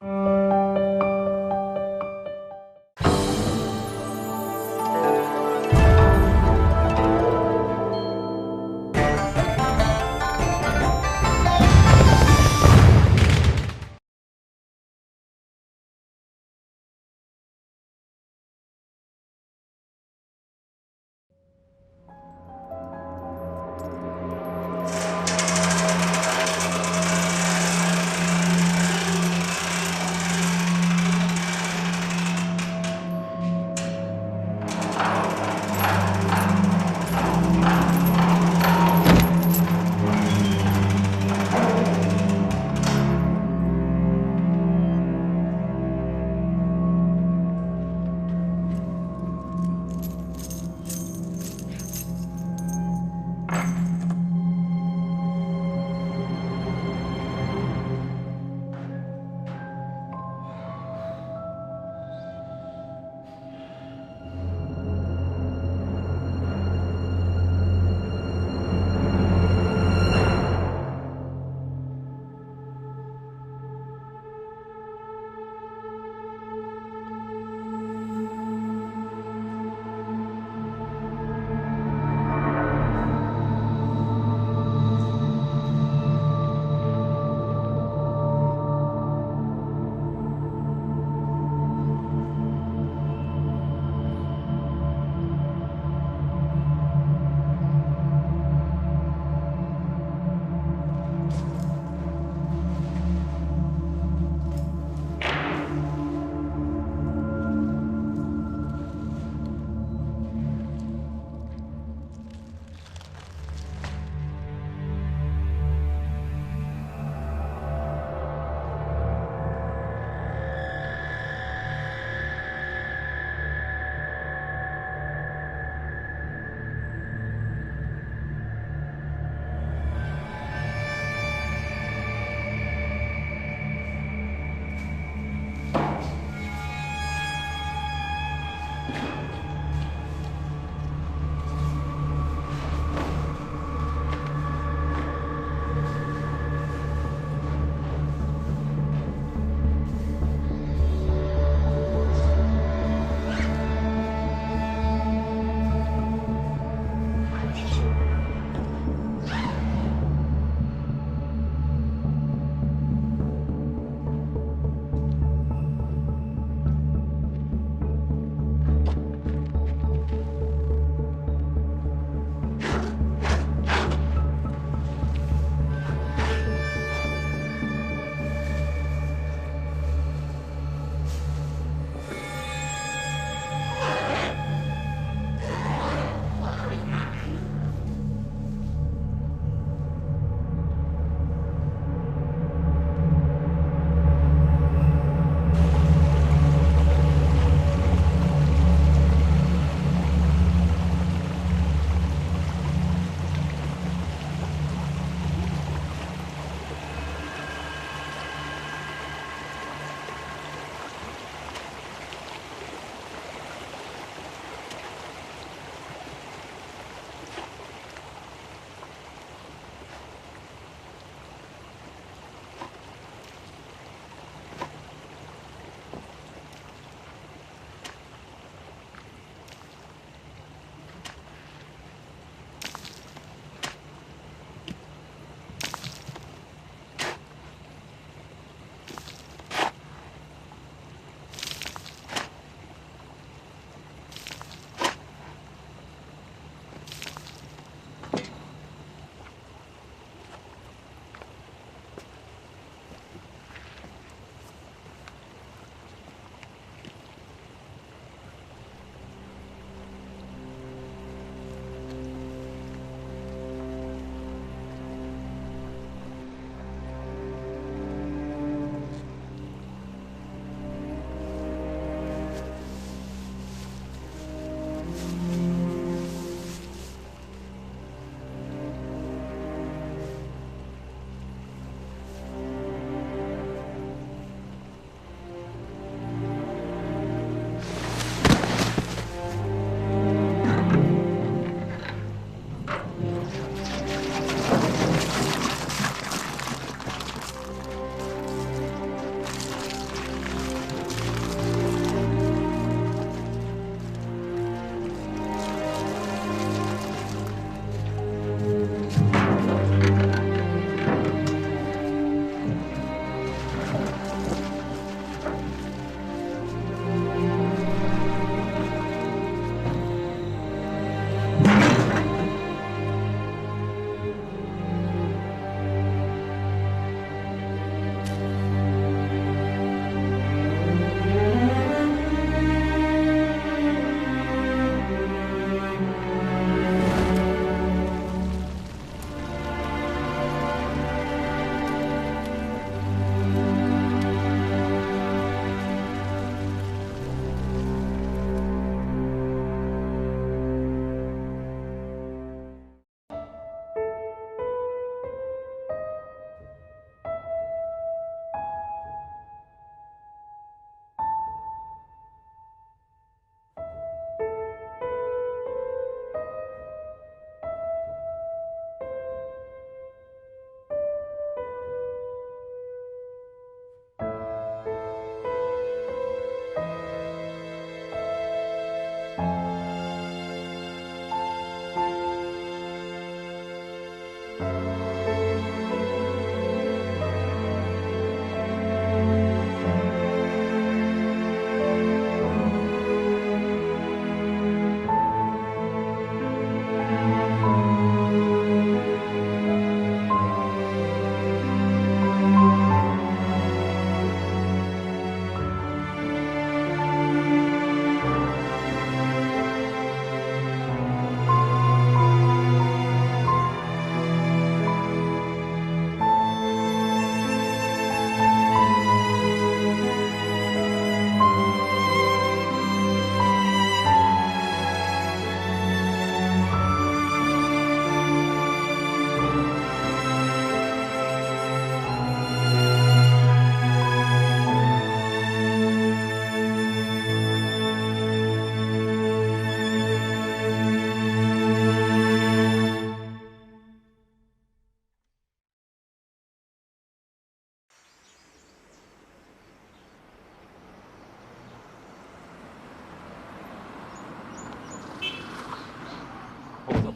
อ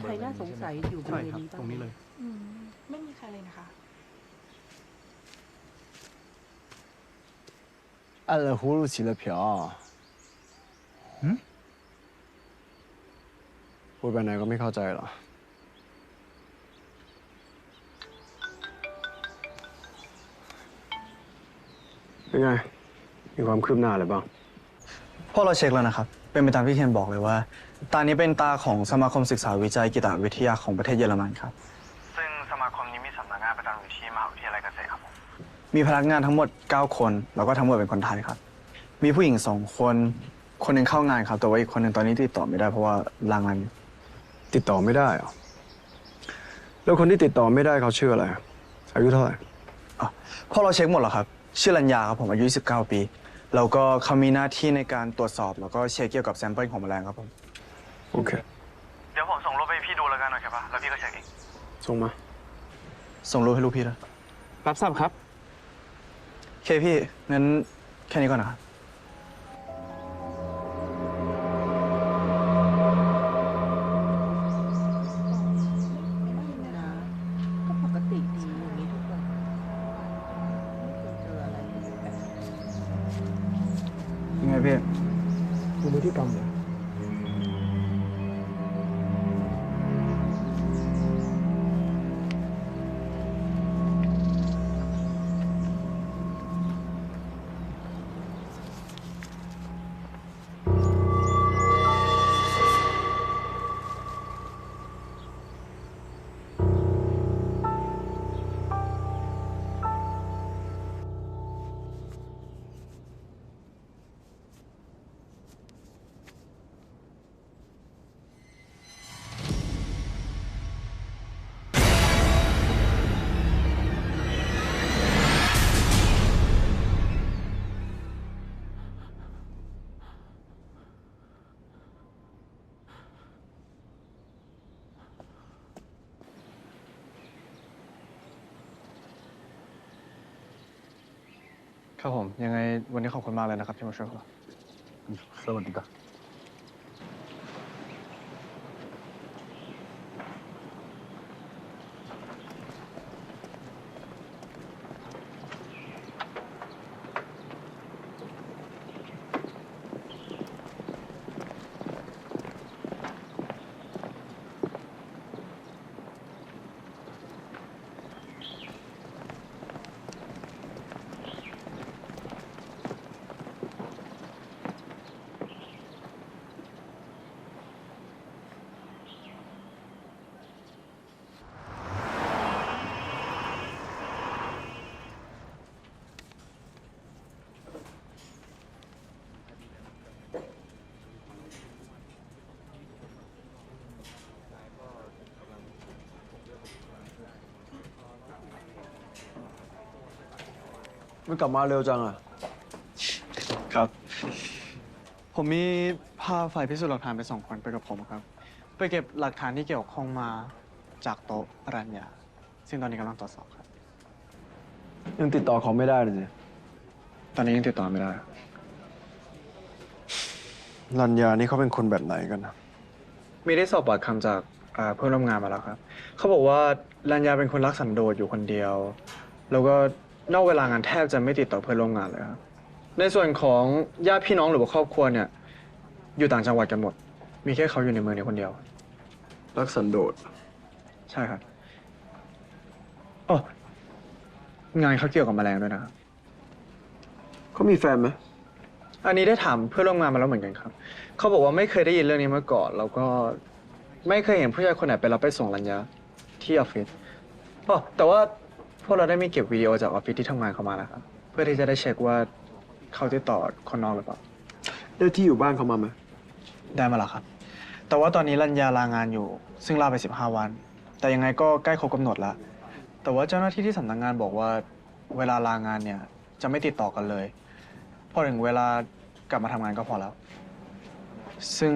ใครน่าสงสัยอยู่บริ ใช่ เวณ ครับ นี้บ้าง ตรงนี้เลย ไม่มีใครเลยนะคะ 按了葫芦起了瓢。พูดไปไหนก็ไม่เข้าใจหรอเป็นไง มีความคืบหน้าอะไรบ้าง พวกเราเช็คแล้วนะครับ เป็นไปตามที่เทียนบอกเลยว่า ตานี้เป็นตาของสมาคมศึกษาวิจัยกีตวิทยาของประเทศเยอรมันครับ ซึ่งสมาคมนี้มีสำนักงานประจำอยู่ที่มหาวิทยาลัยเกษตรครับผม มีพนักงานทั้งหมด 9 คน แล้วก็ทั้งหมดเป็นคนไทยครับ มีผู้หญิง 2 คน คนหนึ่งเข้างานครับ แต่ว่าอีกคนหนึ่งตอนนี้ติดต่อไม่ได้เพราะว่าลางานอยู่ ติดต่อไม่ได้เหรอ แล้วคนที่ติดต่อไม่ได้เขาชื่ออะไร อายุเท่าไหร่ พวกเราเช็คหมดแล้วครับ ชื่อรัญญาครับผมอายุ 19 ปี แล้วก็เขามีหน้าที่ในการตรวจสอบ แล้วก็เช็คเกี่ยวกับแซมเปิลของแมลงครับผม โอเค เดี๋ยวผมส่งรูปให้พี่ดูแล้วกันหน่อยครับแล้วพี่ก็เช็คเอง ส่งมา ส่งรูปให้ลูกพี่ด้วย รับทราบครับ โอเคพี่ งั้นแค่นี้ก่อนนะครับ นะก็ปกติดีอย่างนี้ทุกวันไม่เคยเจออะไรแปลก ยังไงพี่ ดูพฤติกรรมเลย ครับผม ยังไงวันนี้ขอบคุณมากเลยนะครับที่มาช่วยเรา สวัสดีครับ ไม่กลับมาเร็วจังอ่ะ ครับ ผมมีพาฝ่ายพิสูจน์หลักฐานไป2 คนไปกับผมครับ ไปเก็บหลักฐานที่เกี่ยวข้องมาจากโต๊ะรัญญา ซึ่งตอนนี้กำลังตรวจสอบครับ ยังติดต่อเขาไม่ได้เลยสิ ตอนนี้ยังติดต่อไม่ได้ รัญญานี่เขาเป็นคนแบบไหนกันนะ มีได้สอบปากคำจากเพื่อนร่วมงานมาแล้วครับ เขาบอกว่ารัญญาเป็นคนรักสันโดษอยู่คนเดียว แล้วก็นอกเวลางานแทบจะไม่ติดต่อเพื่อนร่วมงานเลยครับ ในส่วนของญาติพี่น้องหรือว่าครอบครัวเนี่ยอยู่ต่างจังหวัดกันหมด มีแค่เขาอยู่ในเมืองนี้คนเดียว รักสันโดษ ใช่ครับอ๋องานเขาเกี่ยวกับแมลงด้วยนะครับ เขามีแฟนไหม อันนี้ได้ถามเพื่อนร่วมงานมาแล้วเหมือนกันครับ เขาบอกว่าไม่เคยได้ยินเรื่องนี้มาก่อน แล้วก็ไม่เคยเห็นผู้ชายคนไหนไปรับไปส่งรัญญาที่ออฟฟิศอ๋อแต่ว่าพวกเราได้มีเก็บวิดีโอจากออฟฟิศที่ทำงานเขามานะครับ เพื่อที่จะได้เช็คว่าเขาติดต่อคนนอกหรือเปล่า ได้ที่อยู่บ้านเขามาไหม ได้มาแล้วครับ แต่ว่าตอนนี้รัญญาลางานอยู่ ซึ่งลาไป15 วัน แต่ยังไงก็ใกล้ครบกำหนดแล้ว แต่ว่าเจ้าหน้าที่ที่สำนักงานบอกว่าเวลาลางานเนี่ยจะไม่ติดต่อกันเลย พอถึงเวลากลับมาทำงานก็พอแล้ว ซึ่ง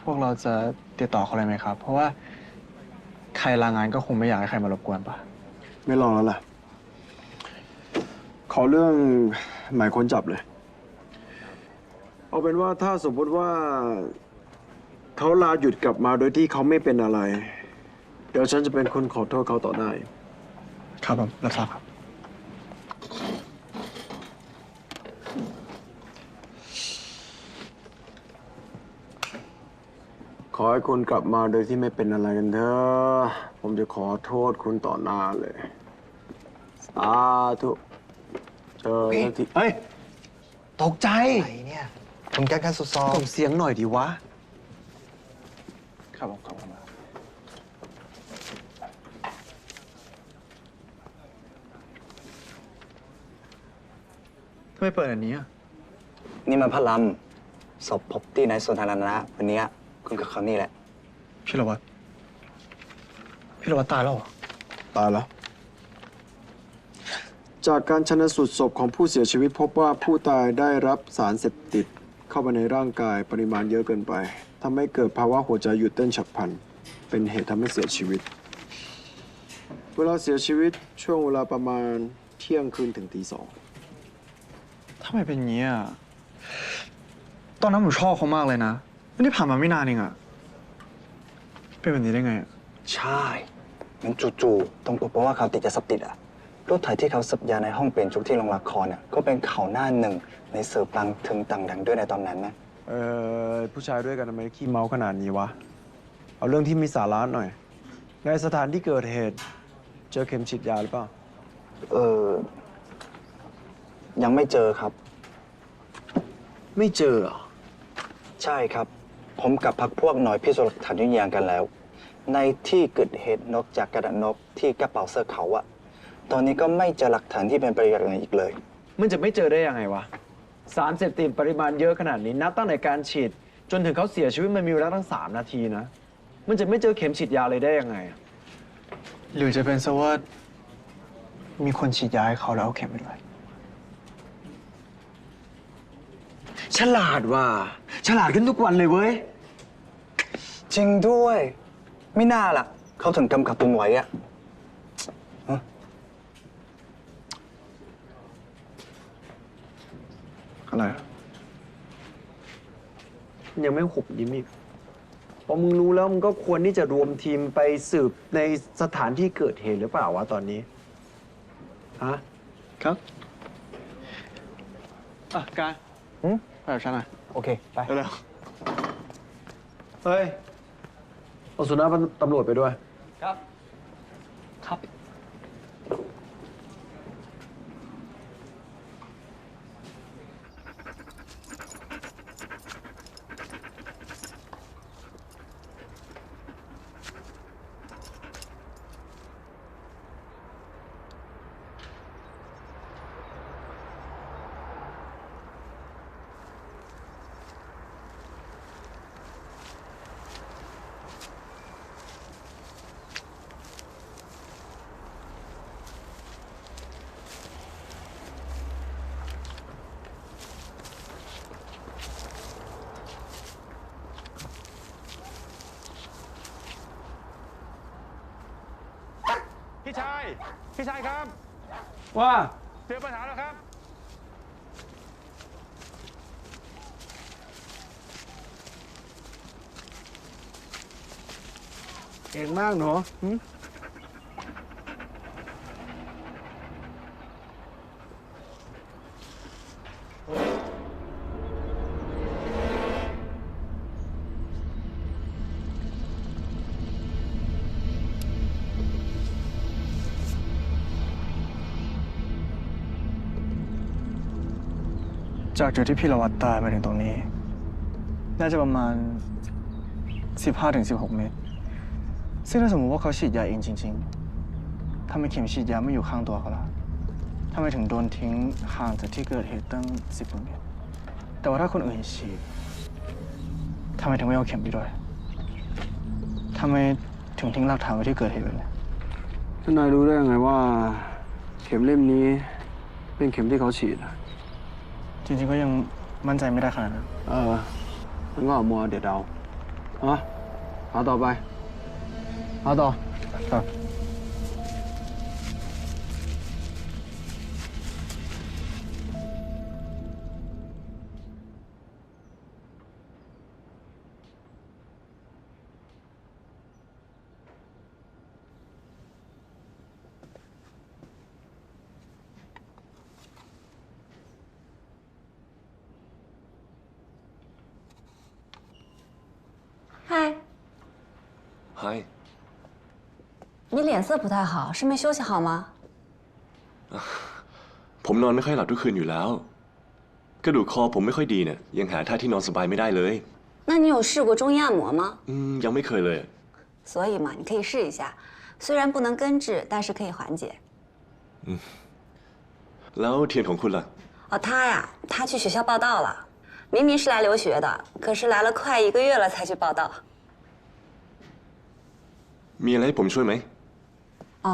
พวกเราจะติดต่อเขาเลยไหมครับ เพราะว่าใครลางานก็คงไม่อยากให้ใครมารบกวนป่ะ ไม่ลองแล้วล่ะ ขอเรื่องหมายค้นจับเลย เอาเป็นว่าถ้าสมมติว่า เขาลาหยุดกลับมาโดยที่เขาไม่เป็นอะไร เดี๋ยวฉันจะเป็นคนขอโทษเขาต่อหน้า ครับผมรับทราบครับ ขอให้คุณกลับมาโดยที่ไม่เป็นอะไรกันเถอะผมจะขอโทษคุณต่อหน้าเลย สาธุเจอกันที เฮ้ย ตกใจอะไรเนี่ยผมแก้กันสุดซอ ส่งเสียงหน่อยดีวะ ครับผมขอบคุณมากทำไมเปิดอันนี้อ่ะ นี่มันพระลำศพพบที่ในสวนสาธารณะวันนี้คุณกับเขานี่แหละ พี่ละวัตพี่ละวัตตายแล้วเหรอ ตายแล้ว จากการชันสูตรศพของผู้เสียชีวิตพบว่าผู้ตายได้รับสารเสพติดเข้าไปในร่างกายปริมาณเยอะเกินไปทำให้เกิดภาวะหัวใจหยุดเต้นฉับพลัน เป็นเหตุทำให้เสียชีวิต เวลาเสียชีวิตช่วงเวลาประมาณเที่ยงคืนถึงตี 2 ทำไมเป็นอย่างนี้อ่ะ ตอนนั้นผมชอบเขามากเลยนะนี่ผ่านมาไม่นานเองอ่ะ เป็นแบบนี้ได้ไงอ่ะ ใช่มันจู่ๆต้องพบว่าเขาติดยาเสพติดอ่ะรูปถ่ายที่เขาสับยาในห้องเปลี่ยนชุดที่โรงละครเนี่ยก็เป็นข่าวหน้าหนึ่งในสื่อปลังถึงต่างดังด้วยในตอนนั้นนะ ผู้ชายด้วยกันทำไมขี้เมาขนาดนี้วะ เอาเรื่องที่มีสาระหน่อย ในสถานที่เกิดเหตุ เจอเข็มฉีดยาหรือเปล่า ยังไม่เจอครับ ไม่เจอเหรอ ใช่ครับ ผมกับพักพวกหน่อยพิสูจน์หลักฐานยืนยันกันแล้ว ในที่เกิดเหตุนอกจากกระดาษนกที่กระเป๋าเสื้อเขาอะตอนนี้ก็ไม่เจอหลักฐานที่เป็นประโยชน์อะไรอีกเลย มันจะไม่เจอได้ยังไงวะ สารเสพติดปริมาณเยอะขนาดนี้นับตั้งแต่การฉีด จนถึงเขาเสียชีวิตมันมีเวลาตั้ง3 นาทีนะ มันจะไม่เจอเข็มฉีดยาเลยได้ยังไงอะ หรือจะเป็นซะว่ามีคนฉีดยาให้เขาแล้วเอาเข็มไปด้วย ฉลาดว่ะ ฉลาดขึ้นทุกวันเลยเว้ย จริงด้วย ไม่น่าล่ะ เขาถึงกำกับตัวไว้อะ อะไรอะ ยังไม่หุบยิ้มอีกพอมึงรู้แล้วมึงก็ควรที่จะรวมทีมไปสืบในสถานที่เกิดเหตุหรือเปล่าวะตอนนี้ ฮะ ครับ อ่ะกายไปกับฉันหน่อย โอเค ไป เร็ว เฮ้ย เอาสุนัขตำรวจไปด้วย ครับ ครับ พี่ชาย พี่ชายครับ ว่า เจอปัญหาแล้วครับ เก่งมากหนูหึจากจุดที่พี่ละวัตตายมาถึงตรงนี้ น่าจะประมาณ 15-16 เมตร ซึ่งถ้าสมมติว่าเขาฉีดยาเองจริงๆทำไมเข็มฉีดยาไม่อยู่ข้างตัวเขาล่ะทำไมถึงโดนทิ้งห่างจากที่เกิดเหตุตั้ง 10 กว่าเมตร แต่ว่าถ้าคนอื่นฉีดทำไมถึงไม่เอาเข็มไปด้วยทำไมถึงทิ้งหลักฐานไว้ที่เกิดเหตุแบบนี้ ท่านนายรู้ได้ยังไงว่า เข็มเล่มนี้ เป็นเข็มที่เขาฉีดอะ จริงๆก็ยังมั่นใจไม่ได้ขนาดนั้น งั้นก็เอามัวเดี๋ยวเดาเอาต่อไป เอาต่อ ครับ嗨，你脸色不太好，是没休息好吗？ ผมนอนไม่ค่อยหลับทุกคืนอยู่แล้ว กระดูกคอผมไม่ค่อยดีเนี่ยยังหาท่าที่นอนสบายไม่ได้เลย 那你有试过中医按摩吗？ ยังไม่เคยเลย 所以嘛，你可以试一下，虽然不能根治，但是可以缓解。 แล้วเทียนของคุณล่ะ 哦，他呀，他去学校报到了，明明是来留学的，可是来了快1个月了才去报到。 มีอะไรให้ผมช่วยไหม 哦，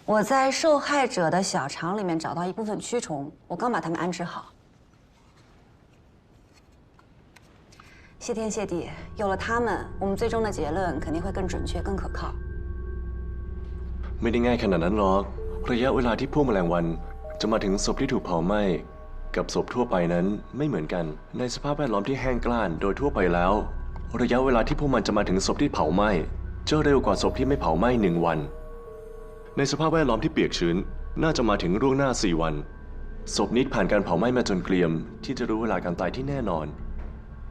我在受害者的小肠里面找到一部分蛆虫，我刚把它们安置好。谢天谢地，有了它们，我们最终的结论肯定会更准确、更可靠。 ไม่ได้ง่ายขนาดนั้นหรอกระยะเวลาที่พวกแมลงวันจะมาถึงศพที่ถูกเผาไหม้กับศพทั่วไปนั้นไม่เหมือนกัน ในสภาพแวดล้อมที่แห้งกร้านโดยทั่วไปแล้ว ระยะเวลาที่พวกมันจะมาถึงศพที่เผาไหม้จะเร็วกว่าศพที่ไม่เผาไหม้1 วัน ในสภาพแวดล้อมที่เปียกชื้นน่าจะมาถึงล่วงหน้า4 วันศพนี้ผ่านการเผาไหม้มาจนเกรียมที่จะรู้เวลาการตายที่แน่นอน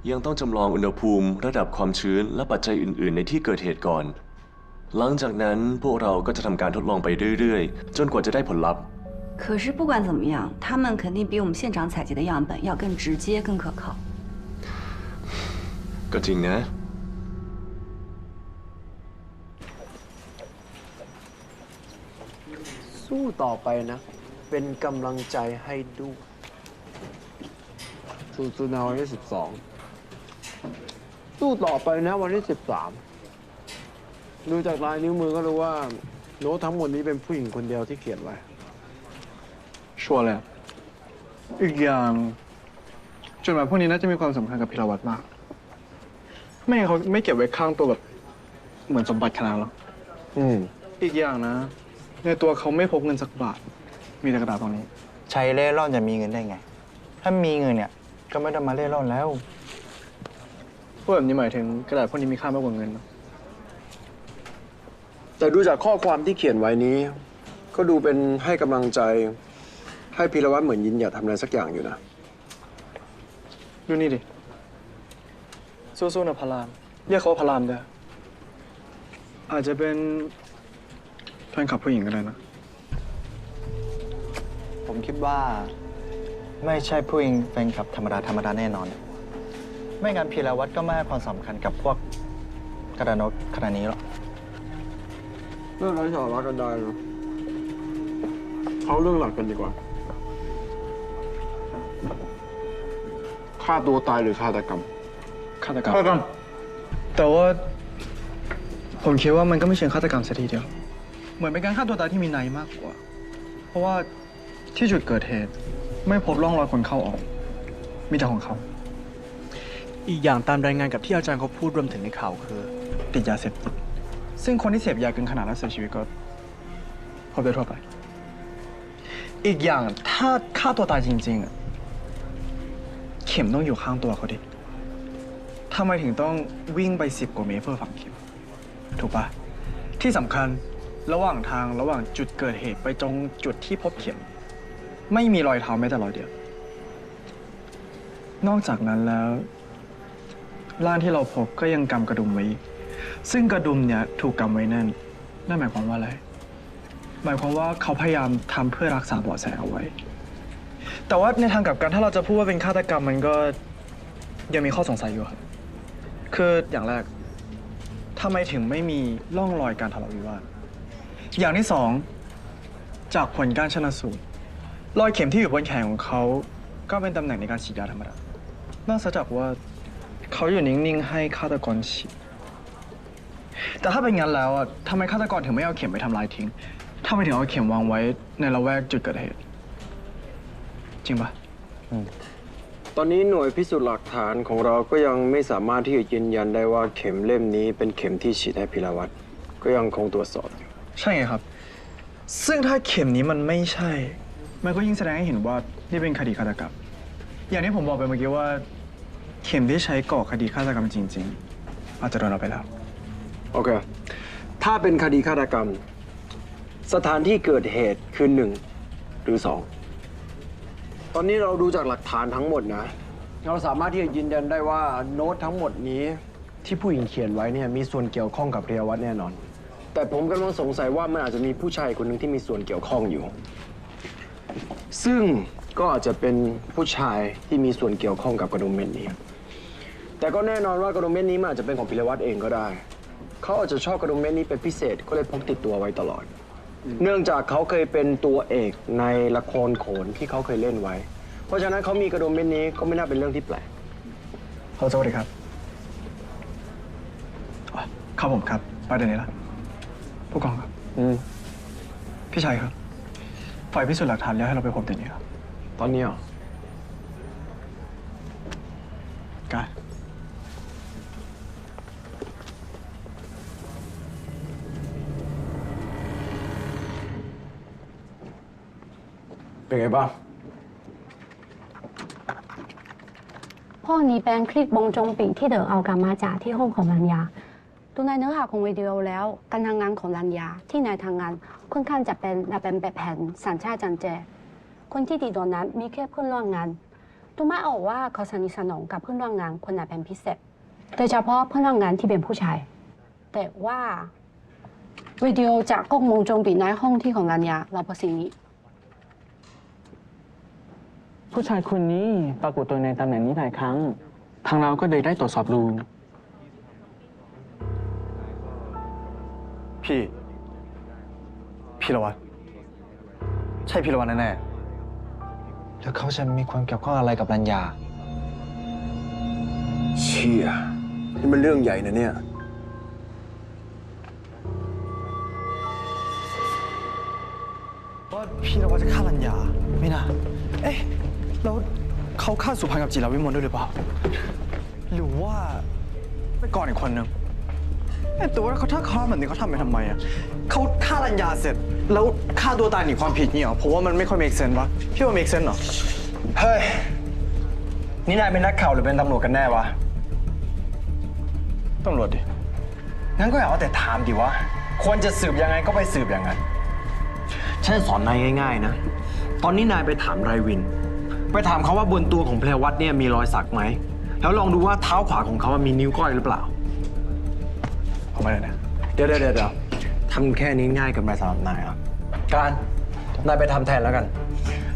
ยังต้องจำลองอุณหภูมิระดับความชื้นและปัจจัยอื่น ๆ ในที่เกิดเหตุก่อน หลังจากนั้นพวกเราก็จะทำการทดลองไปเรื่อย ๆ จนกว่าจะได้ผลลัพธ์ 可是不管怎么样，它们肯定比我们现场采集的样本要更直接、更可靠。 ก็จริงนะ สู้ต่อไปนะ เป็นกำลังใจให้ดูสู้ๆนะวันที่12 สู้ต่อไปนะวันที่13 ดูจากลายนิ้วมือก็รู้ว่าโน้ตทั้งหมดนี้เป็นผู้หญิงคนเดียวที่เขียนไว้ ชัวร์เลยอะอีกอย่างจดหมายพวกนี้น่าจะมีความสำคัญกับพิรวัตรมาก ไม่งั้นเขาไม่เก็บไว้ข้างตัวแบบเหมือนสมบัติขนาดนั้นหรอก อีกอย่างนะ ในตัวเขาไม่พกเงินสักบาท มีแต่กระดาษตรงนี้ ใช้เล่ร่อนจะมีเงินได้ไง ถ้ามีเงินเนี่ยก็ไม่ต้องมาเล่ร่อนแล้ว พวกแบบนี้หมายถึงกระดาษพวกนี้มีค่ามากกว่าเงินนะ แต่ดูจากข้อความที่เขียนไว้นี้ ก็ดูเป็นให้กำลังใจ ให้พีรวัตรเหมือนยินอยากทำอะไรสักอย่างอยู่นะ ดูนี่ดิ สู้ๆนะพาราม เรียกเขาว่าพารามได้อาจจะเป็นแฟนคลับผู้หญิงก็ได้นะ ผมคิดว่าไม่ใช่ผู้หญิงแฟนคลับธรรมดาแน่นอน ไม่งั้นพีรวัตรก็ไม่ให้ความสำคัญกับพวกกระดานกขนาดนี้หรอก เรื่องไร้สาระกันได้นะเอาเรื่องหลักกันดีกว่าฆ่าตัวตายหรือฆาตกรรม ฆาตกรรม แต่ว่าผมคิดว่ามันก็ไม่เชิงฆาตกรรมเสียทีเดียว เหมือนเป็นการฆ่าตัวตายที่มีนัยมากกว่า เพราะว่าที่จุดเกิดเหตุไม่พบร่องรอยคนเข้าออก มีแต่ของเขา อีกอย่างตามรายงานกับที่อาจารย์เขาพูดรวมถึงในข่าวคือติดยาเสพติดซึ่งคนที่เสพยาเกินขนาดและเสียชีวิตก็พบได้ทั่วไป อีกอย่างถ้าฆ่าตัวตายจริงๆอะเข็มต้องอยู่ข้างตัวเขาดิทำไมถึงต้องวิ่งไป10 กว่าเมตรเพื่อฝังเข็ม ถูกปะที่สำคัญระหว่างจุดเกิดเหตุไปตรงจุดที่พบเข็ม ไม่มีรอยเท้าแม้แต่รอยเดียว นอกจากนั้นแล้วร่างที่เราพบก็ยังกำกระดุมไว้อีกซึ่งกระดุมเนี่ยถูกกำไว้แน่นนั่นหมายความว่าอะไร หมายความว่าเขาพยายามทำเพื่อรักษาเบาะแสเอาไว้ แต่ว่าในทางกลับกันถ้าเราจะพูดว่าเป็นฆาตกรรมมันก็ยังมีข้อสงสัยอยู่ครับ คืออย่างแรกทำไมถึงไม่มีร่องรอยการทะเลาะวิวาท อย่างที่สองจากผลการชันสูตรรอยเข็มที่อยู่บนแขนของเขาก็เป็นตำแหน่งในการฉีดยาธรรมดานอกจากว่าเขาอยู่นิ่งๆให้ฆาตกรฉีด แต่ถ้าเป็นงั้นแล้วอ่ะทำไมฆาตกรถึงไม่เอาเข็มไปทำลายทิ้งทำไมถึงเอาเข็มวางไว้ในละแวกจุดเกิดเหตุ จริงปะ ตอนนี้หน่วยพิสูจน์หลักฐานของเราก็ยังไม่สามารถที่จะยืนยันได้ว่าเข็มเล่มนี้เป็นเข็มที่ฉีดให้พีรวัตรก็ยังคงตรวจสอบอยู่ ใช่ไงครับ ซึ่งถ้าเข็มนี้มันไม่ใช่ มันก็ยิ่งแสดงให้เห็นว่านี่เป็นคดีฆาตกรรม อย่างที่ผมบอกไปเมื่อกี้ว่า เข็มที่ใช้ก่อคดีฆาตกรรมจริงๆ อาจจะโดนเอาไปแล้ว โอเค ถ้าเป็นคดีฆาตกรรม สถานที่เกิดเหตุคือ1 หรือ 2 ตอนนี้เราดูจากหลักฐานทั้งหมดนะ เราสามารถที่จะยืนยันได้ว่าโน้ตทั้งหมดนี้ ที่ผู้หญิงเขียนไว้เนี่ยมีส่วนเกี่ยวข้องกับเรียวัฒน์แน่นอน แต่ผมกำลังสงสัยว่ามันอาจจะมีผู้ชายคนหนึ่งที่มีส่วนเกี่ยวข้องอยู่ ซึ่งก็อาจจะเป็นผู้ชายที่มีส่วนเกี่ยวข้องกับกระดุมเม็ดนี้ แต่ก็แน่นอนว่ากระดุมเม็ดนี้มันอาจจะเป็นของพิรวัตรเองก็ได้ เขาอาจจะชอบกระดุมเม็ดนี้เป็นพิเศษก็เลยพกติดตัวไว้ตลอด เนื่องจากเขาเคยเป็นตัวเอกในละครโขนที่เขาเคยเล่นไว้ เพราะฉะนั้นเขามีกระดุมเม็ดนี้ก็ไม่น่าเป็นเรื่องที่แปลก ขอสวัสดีครับอ๋อครับผมครับไปเดี๋ยวนี้ละผู้กองครับ พี่ชัยครับ ฝ่ายพิสูจน์หลักฐานแล้วให้เราไปพบเดี๋ยวนี้ครับ ตอนนี้เหรอ กาย เป็นไงบ้าง พวกนี้เป็นคลิปวงจรปิดที่เด๋อเอากลับมาจากที่ห้องของรัญญาดูในเนื้อหาของวิดีโอแล้วการทำงานของรัญญาที่นายทำงานค่อนข้างจะเป็นแบบแผนสัญชาติจันเจคนที่ติดตัวนั้นมีแค่เพื่อนร่วมงานดูไม่ออกว่าเขาสนิทสนมกับเพื่อนร่วมงานคนไหนเป็นพิเศษโดยเฉพาะเพื่อนร่วมงานที่เป็นผู้ชายแต่ว่าวิดีโอจากกล้องวงจรปิดในห้องที่ของรัญญาเราพบสิ่งนี้ ผู้ชายคนนี้ปรากฏตัวในตำแหน่งนี้หลายครั้ง ทางเราก็เลยได้ตรวจสอบดู พี่ละวัฒน์ใช่พี่ละวัฒน์แน่ๆแล้วเขาจะมีความเกี่ยวข้องอะไรกับรัญญา เชี่ยนี่มันเรื่องใหญ่นะเนี่ย ว่าพี่ละวัฒน์จะฆ่ารัญญาไม่น่าเอ๊ะแล้วเขาฆ่าสุพรรณกับจิรวิมลด้วยหรือเปล่าหรือว่าไปก่อนอีกคนนึงแต่ว่าเขาถ้าฆ่าแบบนี้เขาทำไปทำไมอ่ะเขาฆ่ารัญญาเสร็จแล้วฆ่าตัวตายหนีความผิดนี่เหรอผมว่ามันไม่ค่อยเมคเซนส์วะพี่ว่าเมคเซนส์เหรอ เฮ้ย นี่นายเป็นนักข่าวหรือเป็นตำรวจกันแน่วะ ตำรวจดิ งั้นก็อย่าเอาแต่ถามดิวะ ควรจะสืบยังไงก็ไปสืบอย่างนั้นฉันจะสอนนายง่ายๆนะ ตอนนี้นายไปถามไรวิน ไปถามเขาว่าบนตัวของเพลวัตเนี่ยมีรอยสักไหม แล้วลองดูว่าเท้าขวาของเขามีนิ้วก้อยหรือเปล่า ผมไม่ได้นะ เดี๋ยวทำแค่นี้ง่ายเกินไปสำหรับนายเหรอการนายไปทำแทนแล้วกัน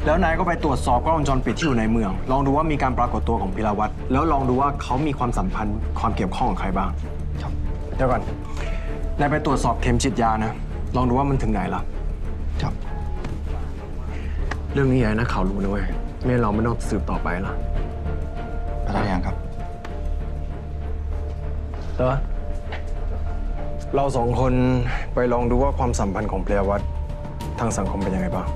แล้วนายก็ไปตรวจสอบกล้องวงจรปิดที่อยู่ในเมือง ลองดูว่ามีการปรากฏตัวของพิรวัตรแล้วลองดูว่าเขามีความสัมพันธ์ความเกี่ยวข้องกับใครบ้างครับเดี๋ยวก่อนนายไปตรวจสอบเข็มฉีดยานะ ลองดูว่ามันถึงไหนละครับเรื่องนี้อย่าให้นักข่าวรู้นะเว้ยไม่งั้นเราไม่ต้องสืบต่อไปละ ไปได้ยังครับ เดี๋ยวเราสองคนไปลองดูว่าความสัมพันธ์ของเพลวัตทางสังคมเป็นยังไงบ้าง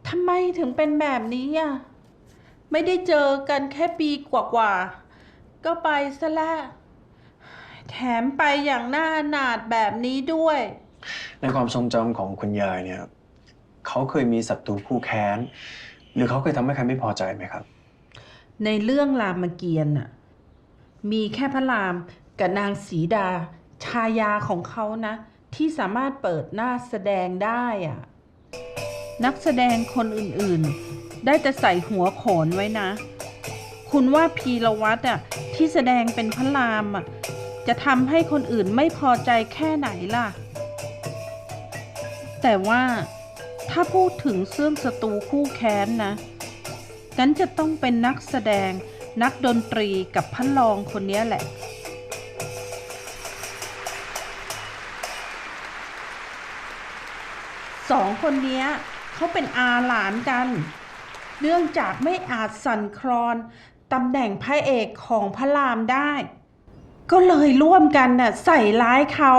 ทำไมถึงเป็นแบบนี้อ่ะ ไม่ได้เจอกันแค่ปีกว่าๆก็ไปซะแล้วแถมไปอย่างหน้าหนาดแบบนี้ด้วย ในความทรงจำของคุณยายเนี่ยเขาเคยมีศัตรูคู่แค้น หรือเขาเคยทำให้ใครไม่พอใจไหมครับ ในเรื่องรามเกียรติ์น่ะมีแค่พระรามกับนางสีดาชายาของเขานะ ที่สามารถเปิดหน้าแสดงได้อ่ะนักแสดงคนอื่นๆได้แต่ใส่หัวโขนไว้นะ คุณว่าพีรวัตรอ่ะที่แสดงเป็นพระรามอ่ะจะทำให้คนอื่นไม่พอใจแค่ไหนล่ะแต่ว่าถ้าพูดถึงเรื่องศัตรูคู่แค้นนะงั้นจะต้องเป็นนักแสดงนักดนตรีกับพระรองคนนี้แหละสองคนนี้เขาเป็นอาหลานกันเนื่องจากไม่อาจสั่นคลอนตำแหน่งพระเอกของพระรามได้ก็เลยร่วมกันน่ะใส่ร้ายเขา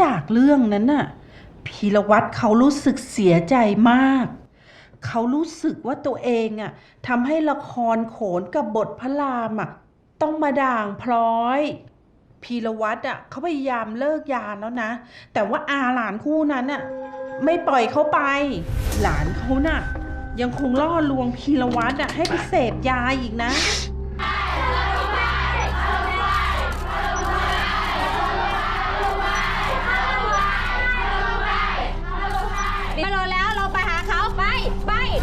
จากเรื่องนั้นน่ะพีรวัตรเขารู้สึกเสียใจมาก เขารู้สึกว่าตัวเองอ่ะทำให้ละครโขนกับบทพระรามอ่ะต้องมาด่างพร้อย พีรวัตรอ่ะเขาพยายามเลิกยาแล้วนะ แต่ว่าอาหลานคู่นั้นอ่ะไม่ปล่อยเขาไป หลานเขาน่ะยังคงล่อลวงพีรวัตรอ่ะให้ไปเสพยาอีกนะ ไม่รอแล้วเราไปหาเขาไป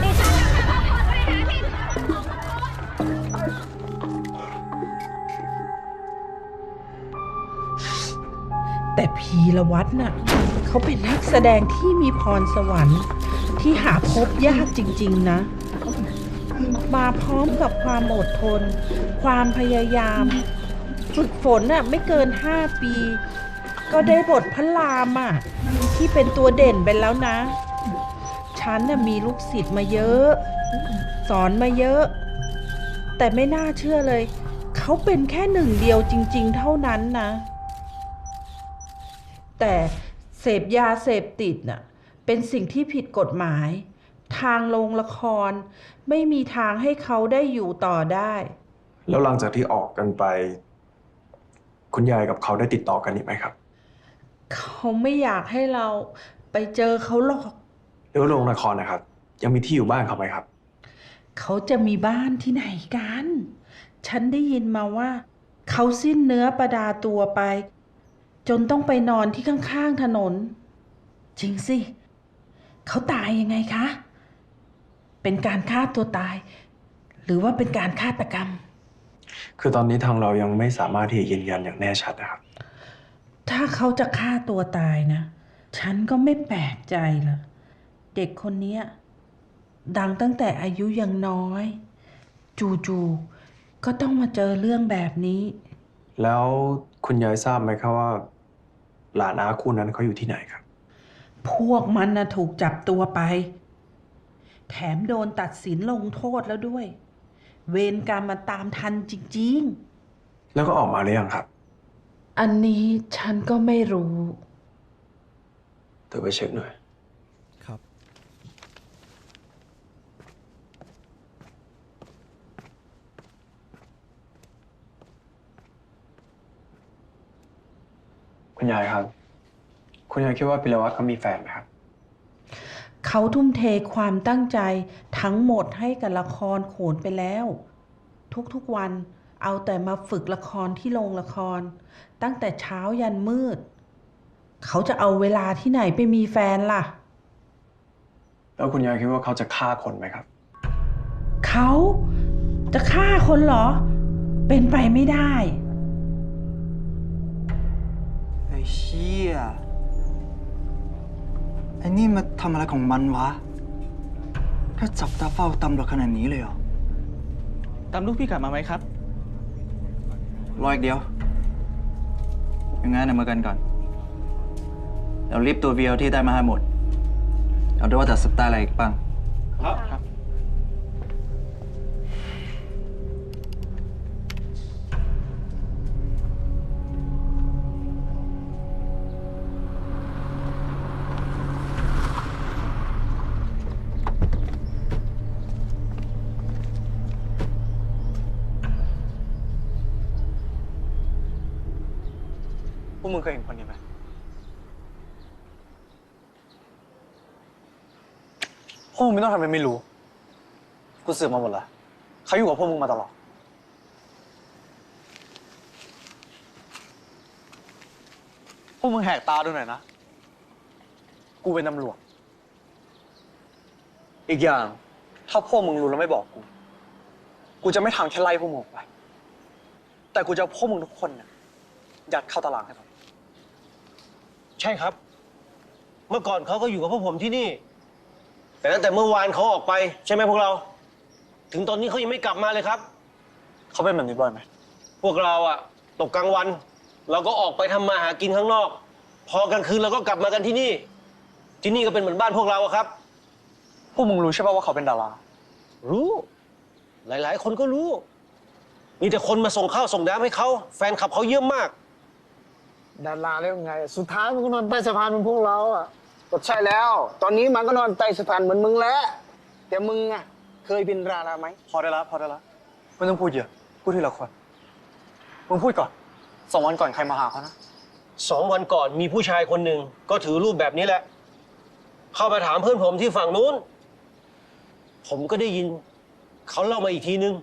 ดิฉันจะพาคนไปหาที่ แต่พีรวัตรน่ะเขาเป็นนักแสดงที่มีพรสวรรค์ที่หาพบยากจริงๆนะ มาพร้อมกับความอดทน ความพยายาม ฝึกฝนน่ะไม่เกิน5 ปี ก็ได้บทพระรามอ่ะที่เป็นตัวเด่นไปแล้วนะ ฉันน่ะมีลูกศิษย์มาเยอะ สอนมาเยอะ แต่ไม่น่าเชื่อเลย เขาเป็นแค่หนึ่งเดียวจริงๆเท่านั้นนะ แต่เสพยาเสพติดน่ะเป็นสิ่งที่ผิดกฎหมาย ทางโรงละครไม่มีทางให้เขาได้อยู่ต่อได้ แล้วหลังจากที่ออกกันไป คุณยายกับเขาได้ติดต่อกันอีกไหมครับ เขาไม่อยากให้เราไปเจอเขาหรอก แล้วโรงละครนะครับ ยังมีที่อยู่บ้านเขาไหมครับ เขาจะมีบ้านที่ไหนกัน ฉันได้ยินมาว่าเขาสิ้นเนื้อประดาตัวไป จนต้องไปนอนที่ข้างๆถนน จริงสิ เขาตายยังไงคะ เป็นการฆ่าตัวตาย หรือว่าเป็นการฆาตกรรม คือตอนนี้ทางเรายังไม่สามารถที่จะยืนยันอย่างแน่ชัดนะครับ ถ้าเขาจะฆ่าตัวตายนะ ฉันก็ไม่แปลกใจละเด็กคนนี้ดังตั้งแต่อายุยังน้อย จู่ๆก็ต้องมาเจอเรื่องแบบนี้ แล้วคุณยายทราบไหมครับว่า หลานอาคู่นั้นเขาอยู่ที่ไหนครับ พวกมันนะถูกจับตัวไป แถมโดนตัดสินลงโทษแล้วด้วย เวรกรรมมาตามทันจริง แล้วก็ออกมาหรือยังครับ ๆ อันนี้ฉันก็ไม่รู้ เธอไปเช็คหน่อย ครับ คุณยายครับ คุณยายคิดว่าพิรวัตรเขามีแฟนไหมครับ เขาทุ่มเทความตั้งใจทั้งหมดให้กับละครโขนไปแล้ว ทุกๆวันเอาแต่มาฝึกละครที่โรงละคร ตั้งแต่เช้ายันมืด เขาจะเอาเวลาที่ไหนไปมีแฟนล่ะ แล้วคุณยายคิดว่าเขาจะฆ่าคนไหมครับ เขาจะฆ่าคนเหรอ เป็นไปไม่ได้ ไอ้เชี่ยไอ้นี่มาทำอะไรของมันวะ ถ้าจับตาเฝ้าตำรวจขนาดนี้เลยเหรอ ตามลูกพี่กลับมาไหมครับ รออีกเดียวยังงั้นมากันก่อนเดี๋ยวรีบตัวเวียวที่ได้มาให้หมด เอาด้วยว่าจะสืบใต้อะไรอีกบ้าง ครับ พวกมึงเคยเห็นคนนี้ไหม พวกมึงไม่ต้องทำเป็นไม่รู้ กูสืบมาหมดละเขาอยู่กับพวกมึงมาตลอด พวกมึงแหกตาดูหน่อยนะ กูเป็นตำรวจ อีกอย่าง ถ้าพวกมึงรู้แล้วไม่บอกกู กูจะไม่ทำแค่ไล่พวกมึงออกไป แต่กูจะเอาพวกมึงทุกคนนะยัดเข้าตารางให้ผม ใช่ครับ เมื่อก่อนเขาก็อยู่กับพวกผมที่นี่ แต่ตั้งแต่เมื่อวานเขาออกไปใช่ไหมพวกเรา ถึงตอนนี้เขายังไม่กลับมาเลยครับ เขาเป็นแบบนี้บ่อยไหม พวกเราอะตกกลางวัน เราก็ออกไปทำมาหากินข้างนอก พอกลางคืนเราก็กลับมากันที่นี่ ที่นี่ก็เป็นเหมือนบ้านพวกเราอะครับ พวกมึงรู้ใช่ป่ะว่าเขาเป็นดารา รู้ หลายๆ คนก็รู้ มีแต่คนมาส่งข้าวส่งน้ำให้เขา แฟนคลับเขาเยอะมาก ดาราแล้วไง สุดท้ายมันก็นอนใต้สะพานเหมือนพวกเราอ่ะ ก็ใช่แล้ว ตอนนี้มันก็นอนใต้สะพานเหมือนมึงแล้ว แต่มึงอะเคยเป็นดาราไหม พอได้ละไม่ต้องพูดเยอะพูดทีละคนมึงพูดก่อน2 วันก่อนใครมาหาเขานะ 2 วันก่อนมีผู้ชายคนหนึ่งก็ถือรูปแบบนี้แหละ เข้าไปถามเพื่อนผมที่ฝั่งนู้น ผมก็ได้ยินเขาเล่ามาอีกทีนึง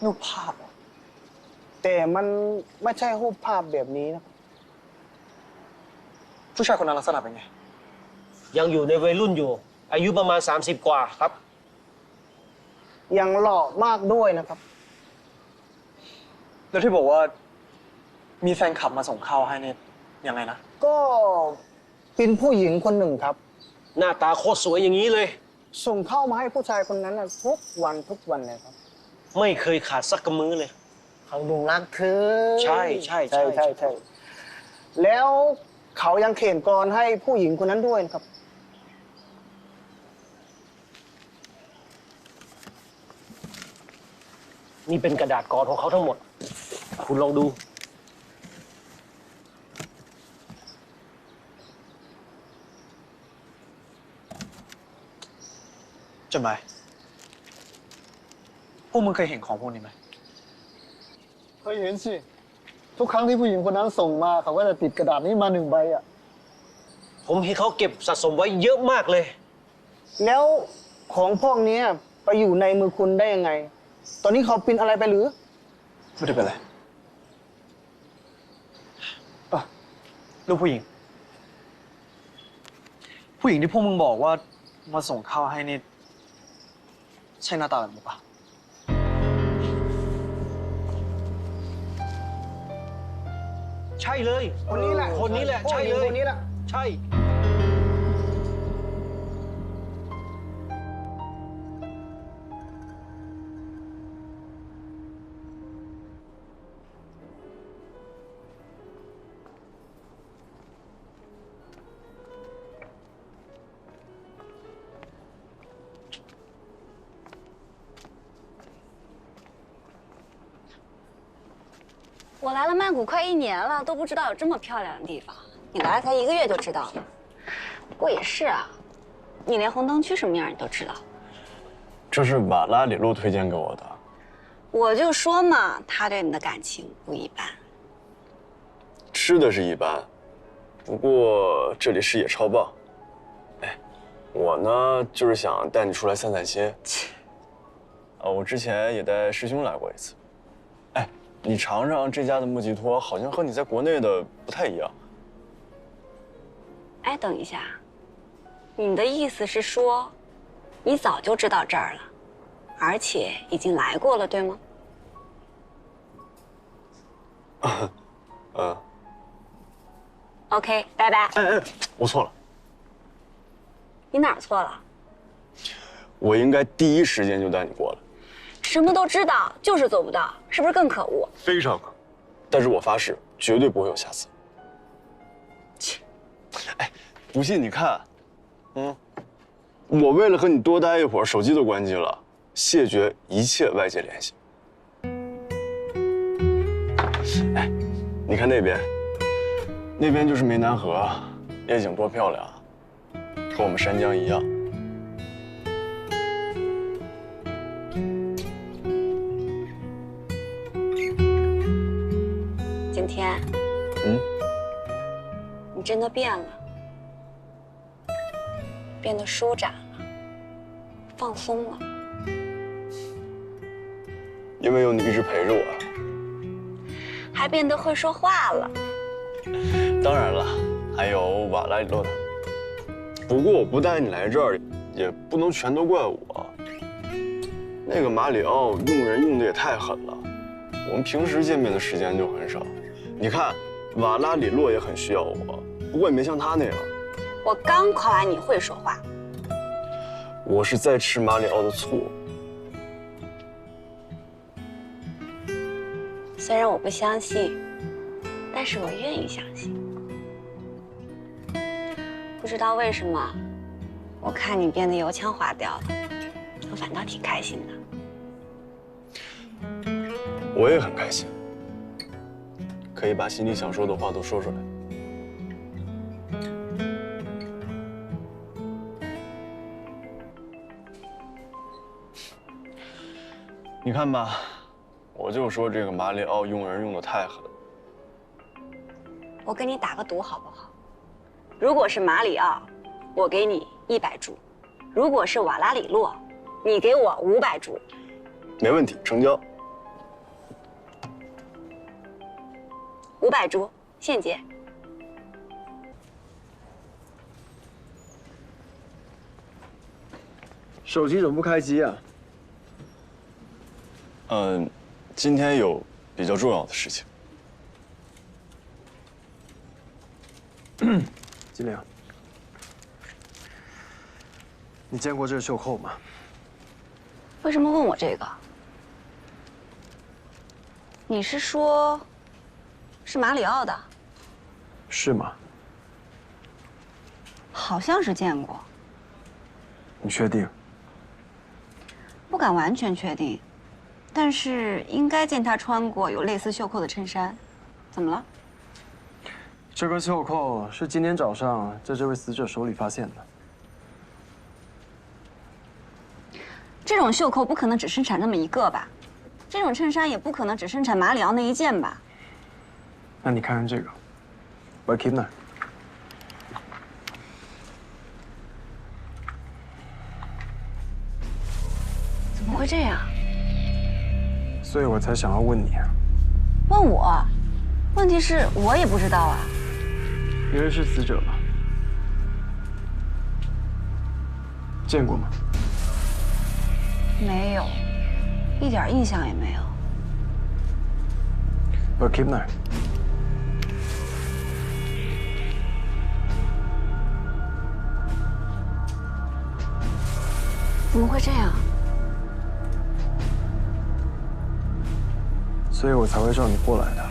รูปภาพเหรอ แต่มันไม่ใช่รูปภาพแบบนี้นะ ผู้ชายคนนั้นลักษณะเป็นไง ยังอยู่ในวัยรุ่นอยู่ อายุประมาณ 30 กว่าครับ ยังหล่อมากด้วยนะครับ แล้วที่บอกว่ามีแฟนคลับมาส่งข้าวให้เนี่ยยังไงนะ ก็เป็นผู้หญิงคนหนึ่งครับ หน้าตาโคตรสวยอย่างนี้เลย ส่งเข้ามาให้ผู้ชายคนนั้นนะทุกวันเลยครับ ไม่เคยขาดสักกระมื้อเลย เขาดูรักเธอ ใช่ แล้วเขายังเขียนกรให้ผู้หญิงคนนั้นด้วยนะครับ นี่เป็นกระดาษกรของเขาทั้งหมด คุณลองดู จดหมายพวกมึงเคยเห็นของพวกนี้ไหม เคยเห็นสิ ทุกครั้งที่ผู้หญิงคนนั้นส่งมาเขาก็จะติดกระดาษนี้มา1 ใบอ่ะ ผมเห็นเขาเก็บสะสมไว้เยอะมากเลย แล้วของพวกนี้ไปอยู่ในมือคุณได้ยังไง ตอนนี้เขาเป็นอะไรไปหรือ ไม่ได้เป็นไรลูกผู้หญิง ผู้หญิงที่พวกมึงบอกว่ามาส่งข้าวให้นี่ใช่หน้าตาแบบนี้ปะ ใช่เลย คนนี้แหละ คนนี้แหละ ใช่เลย คนนี้แหละ ใช่ 我来了曼谷快1年了，都不知道有这么漂亮的地方。你来了才1个月就知道了。不过也是啊，你连红灯区什么样你都知道。这是瓦拉里路推荐给我的。我就说嘛，他对你的感情不一般。吃的是一般，不过这里视野超棒。哎，我呢就是想带你出来散散心。我之前也带师兄来过一次。哎，你尝尝这家的木吉托，好像和你在国内的不太一样。哎，等一下，你的意思是说，你早就知道这儿了，而且已经来过了，对吗？OK， 拜拜。哎，我错了，你哪儿错了？我应该第一时间就带你过来。什么都知道，就是做不到，是不是更可恶？非常可恶，但是我发誓绝对不会有下次。切，哎，不信你看，我为了和你多待一会儿，手机都关机了，谢绝一切外界联系。哎，你看那边，那边就是湄南河，夜景多漂亮，和我们山江一样。景天，你真的变了，变得舒展了，放松了。因为有你一直陪着我。还变得会说话了。当然了，还有瓦拉里洛的。不过我不带你来这儿，也不能全都怪我。那个马里奥用人用的也太狠了，我们平时见面的时间就很少。你看，瓦拉里洛也很需要我，不过也没像他那样。我刚夸完你会说话。我是在吃马里奥的醋。虽然我不相信，但是我愿意相信。不知道为什么，我看你变得油腔滑调的，我反倒挺开心的。我也很开心。可以把心里想说的话都说出来。你看吧，我就说这个马里奥用人用的太狠。我跟你打个赌好不好？如果是马里奥，我给你100铢；如果是瓦拉里洛，你给我500铢。没问题，成交。 500铢，现结。手机怎么不开机啊？今天有比较重要的事情。金良，你见过这个袖扣吗？为什么问我这个？你是说，是马里奥的？是吗？好像是见过，你确定？不敢完全确定，但是应该见他穿过有类似袖扣的衬衫。怎么了？这根袖扣是今天早上在这位死者手里发现的。这种袖扣不可能只生产那么一个吧？这种衬衫也不可能只生产马里奥那一件吧？那你看看这个 ，By Kidner。怎么会这样？所以我才想要问你啊。问我？问题是我也不知道啊。你认识死者吗？见过吗？没有，一点印象也没有。By Kidner。怎么会这样？所以我才会叫你过来的。